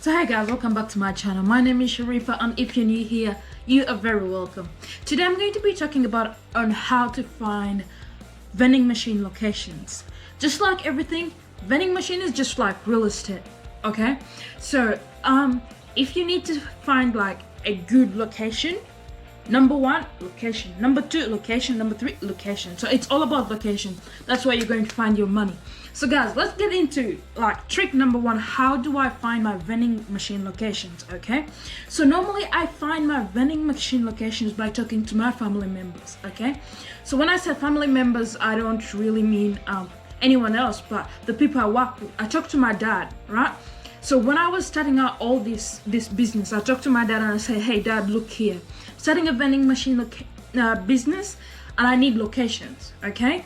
So hi guys, welcome back to my channel. My name is Sharifa, and if you're new here, you are very welcome. Today I'm going to be talking about on how to find vending machine locations. Just like everything, vending machine is just like real estate, okay? So if you need to find like a good location, number one, location. Number two, location. Number three, location. So it's all about location. That's where you're going to find your money. So guys, let's get into like trick number one. How do I find my vending machine locations? Okay, so normally I find my vending machine locations by talking to my family members. Okay, so when I say family members, I don't really mean anyone else, but the people I work with. I talk to my dad, right? So when I was starting out all this business, I talked to my dad and I said, hey dad, look here, starting a vending machine business, and I need locations. Okay,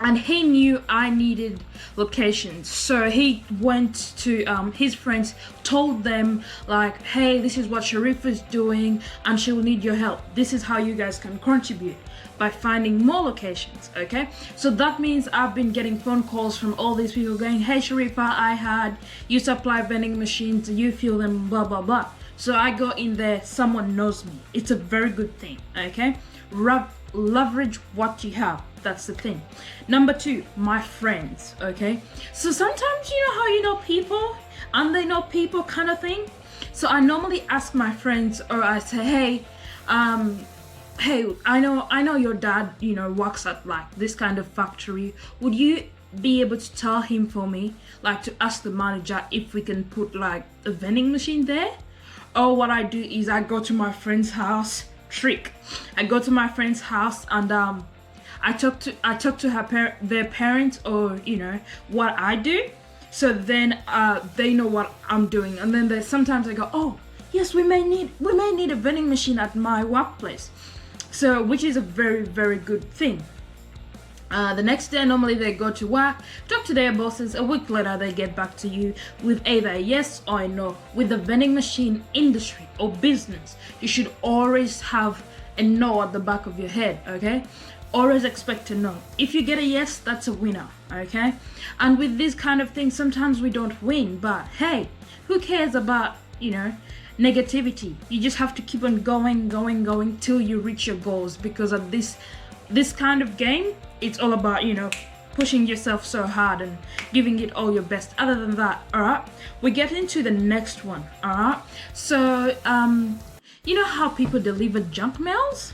and he knew I needed locations, so he went to his friends, told them like, hey, this is what Sharifa is doing and she will need your help. This is how you guys can contribute by finding more locations. Okay, so that means I've been getting phone calls from all these people going, hey Sharifa, I had you supply vending machines, you fill them, blah blah blah. So I go in there, someone knows me. It's a very good thing. Okay, leverage what you have. That's the thing. Number two, my friends. Okay, so sometimes you know how you know people and they know people kind of thing. So I normally ask my friends, or I say, hey, I know your dad, you know, works at like this kind of factory. Would you be able to tell him for me, like to ask the manager if we can put like a vending machine there? Or what I do is I go to my friend's house. Trick, I go to my friend's house and I talk to their parents, or you know what I do, so then they know what I'm doing, and then sometimes I go, oh yes, we may need a vending machine at my workplace, so which is a very good thing. The next day, normally they go to work, talk to their bosses. A week later, they get back to you with either a yes or a no. With the vending machine industry or business, you should always have a no at the back of your head, okay? Always expect a no. If you get a yes, that's a winner, okay? And with this kind of thing, sometimes we don't win, but hey, who cares about, you know, negativity? You just have to keep on going till you reach your goals, because at this kind of game, it's all about, you know, pushing yourself so hard and giving it all your best. Other than that, all right, we get into the next one. All right, so you know how people deliver junk mails?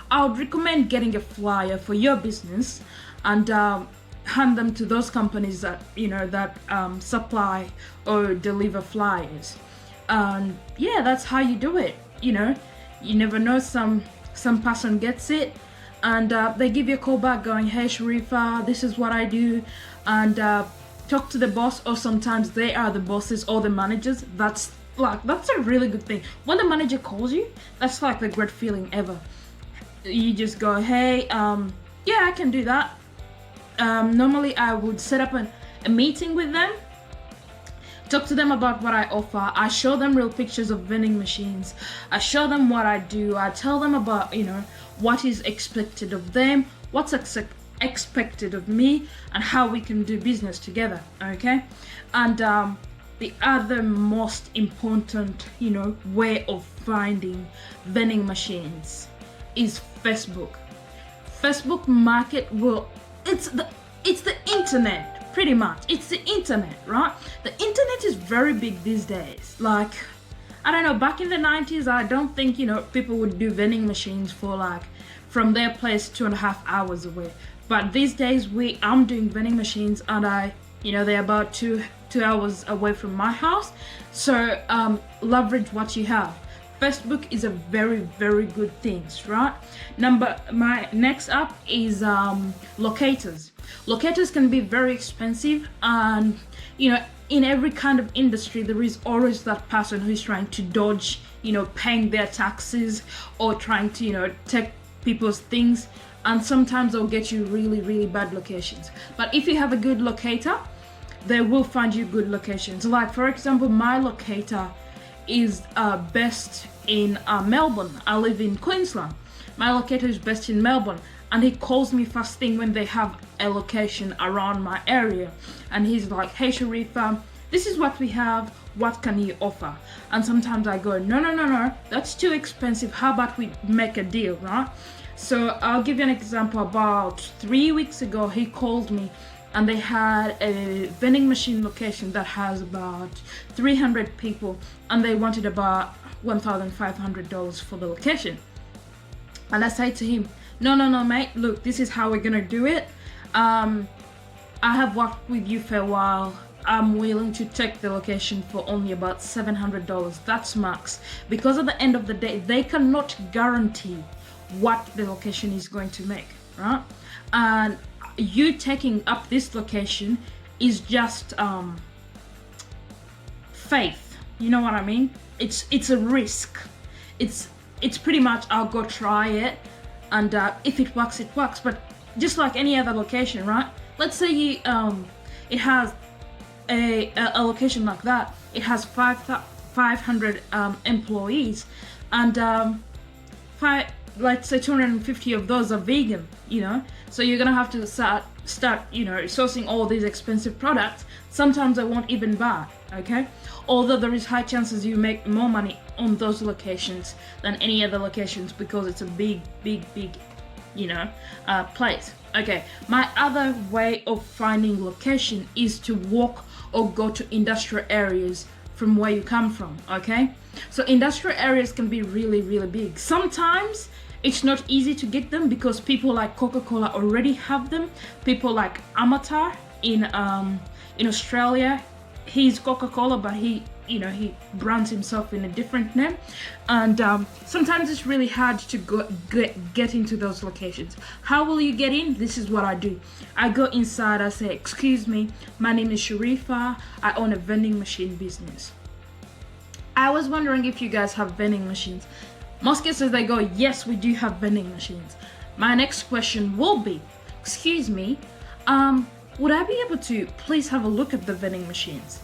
I would recommend getting a flyer for your business and hand them to those companies that, you know, that supply or deliver flyers. And yeah, that's how you do it. You know, you never know, some person gets it and they give you a call back going, hey Sharifa, this is what I do, and talk to the boss, or sometimes they are the bosses or the managers. That's a really good thing. When the manager calls you, that's like the great feeling ever. You just go, hey, yeah, I can do that. Normally I would set up a meeting with them, talk to them about what I offer. I show them real pictures of vending machines. I show them what I do. I tell them about, you know, what is expected of them, what's expected of me, and how we can do business together, okay? And the other most important, you know, way of finding vending machines is Facebook. Facebook market it's the internet, pretty much. It's the internet, right? The internet is very big these days. Like, I don't know, back in the 90s, I don't think, you know, people would do vending machines for like from their place 2.5 hours away. But these days I'm doing vending machines, and you know, they're about two hours away from my house. So leverage what you have. Facebook is a very good thing, right? My next up is locators. Locators can be very expensive, and you know, in every kind of industry there is always that person who's trying to dodge, you know, paying their taxes or trying to, you know, take people's things, and sometimes they'll get you really bad locations. But if you have a good locator, they will find you good locations. Like for example, my locator is best in Melbourne. I live in Queensland. My locator is best in Melbourne, and he calls me first thing when they have a location around my area, and he's like, hey Sharifa, this is what we have, what can you offer? And sometimes I go, no, that's too expensive, how about we make a deal, right? So I'll give you an example. About 3 weeks ago, he called me and they had a vending machine location that has about 300 people, and they wanted about $1,500 for the location. And I said to him, no, mate, look, this is how we're gonna do it. I have worked with you for a while. I'm willing to take the location for only about $700. That's max. Because at the end of the day, they cannot guarantee what the location is going to make, right? And you taking up this location is just faith. You know what I mean? It's a risk. It's pretty much, I'll go try it, and if it works, it works. But just like any other location, right? Let's say you it has a location like that. It has 500 employees, and let's say 250 of those are vegan, you know. So you're gonna have to start sourcing all these expensive products. Sometimes I won't even buy, okay? Although there is high chances you make more money on those locations than any other locations, because it's a big place. Okay, my other way of finding location is to walk or go to industrial areas from where you come from, okay? So industrial areas can be really big. Sometimes it's not easy to get them because people like Coca-Cola already have them. People like Amatar in Australia, he's Coca-Cola, but he brands himself in a different name. And sometimes it's really hard to get into those locations. How will you get in? This is what I do. I go inside, I say, excuse me, my name is Sharifa, I own a vending machine business. I was wondering if you guys have vending machines. Most cases they go, yes, we do have vending machines. My next question will be, excuse me, would I be able to please have a look at the vending machines?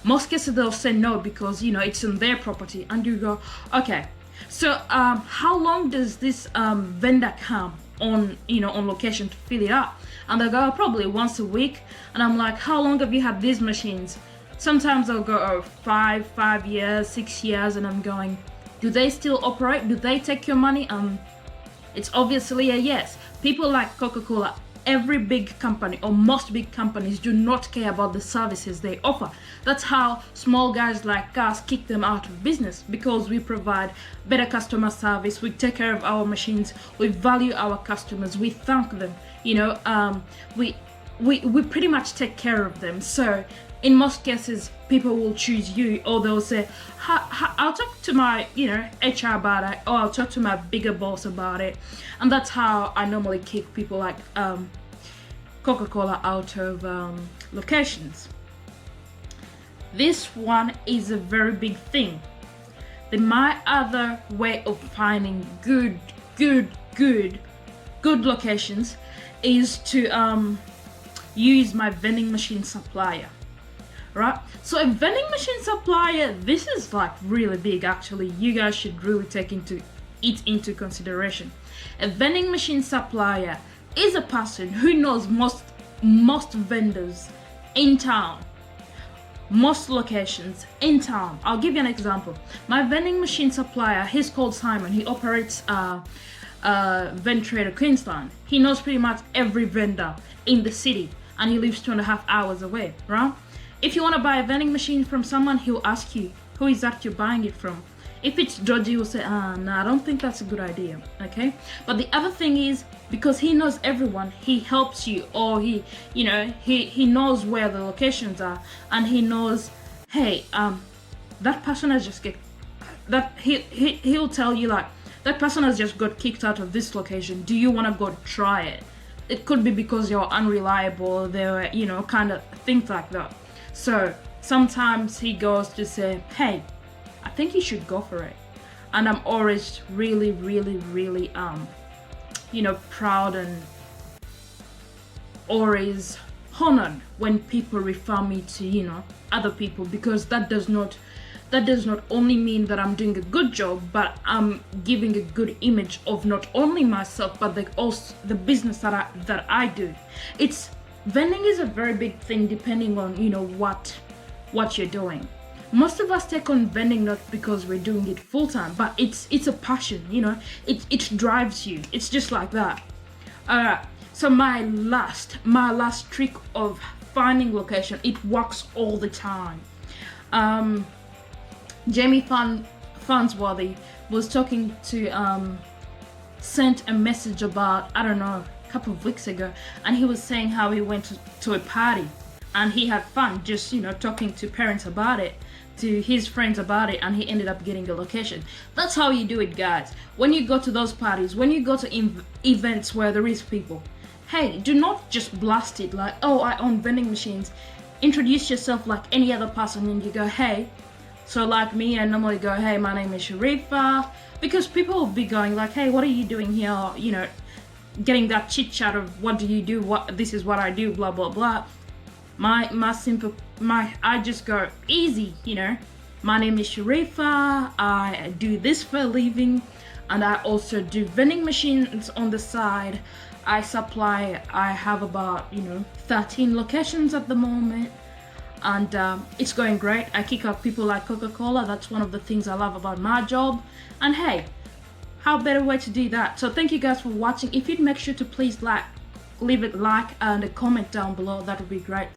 Most cases they'll say no because it's on their property, and you go, okay, so how long does this vendor come on on location to fill it up? And they'll go, probably once a week. And I'm like, how long have you had these machines? Sometimes they'll go, 5 years, 6 years, and I'm going, do they still operate? Do they take your money? It's obviously a yes. People like Coca-Cola, every big company or most big companies do not care about the services they offer. That's how small guys like us kick them out of business, because we provide better customer service, we take care of our machines, we value our customers, we thank them, we pretty much take care of them. So in most cases, people will choose you, or they'll say, I'll talk to my, HR about it, or I'll talk to my bigger boss about it. And that's how I normally kick people like Coca-Cola out of locations. This one is a very big thing. My other way of finding good locations is to use my vending machine supplier. Right? So a vending machine supplier, this is like really big actually. You guys should really take it into consideration. A vending machine supplier is a person who knows most vendors in town, most locations in town. I'll give you an example. My vending machine supplier, he's called Simon. He operates Vend Trader Queensland. He knows pretty much every vendor in the city, and he lives 2.5 hours away, right? If you want to buy a vending machine from someone, he'll ask you, who is that you're buying it from? If it's dodgy, you'll say, no, I don't think that's a good idea, okay? But the other thing is, because he knows everyone, he helps you, or he knows where the locations are, and he knows, hey, that person has just he'll tell you like, that person has just got kicked out of this location. Do you want to go try it? It could be because you're unreliable, there were, kind of things like that. So sometimes he goes to say, hey, I think you should go for it. And I'm always really proud and always honored when people refer me to other people, because that does not only mean that I'm doing a good job, but I'm giving a good image of not only myself but also the business that I do. Vending is a very big thing, depending on what what you're doing. Most of us take on vending not because we're doing it full time, but it's a passion, you know. It drives you. It's just like that. So my last trick of finding location, it works all the time. Jamie Farnsworthy was talking to sent a message about, I don't know, a couple of weeks ago, and he was saying how he went to a party and he had fun just, you know, talking to parents about it, to his friends about it, and he ended up getting a location. That's how you do it, guys. When you go to those parties, when you go to events where there is people, hey, do not just blast it like, oh, I own vending machines. Introduce yourself like any other person, and you go, hey. So like me, I normally go, hey, my name is Sharifa, because people will be going like, hey, what are you doing here? You know, getting that chit chat of what do you do? What, this is what I do, blah blah blah. I just go easy, you know. My name is Sharifa. I do this for a living, and I also do vending machines on the side. I have about, you know, 13 locations at the moment, and it's going great. I kick out people like Coca-Cola. That's one of the things I love about my job. And hey, how better way to do that? So thank you guys for watching. If you'd make sure to please leave it like and a comment down below, that would be great.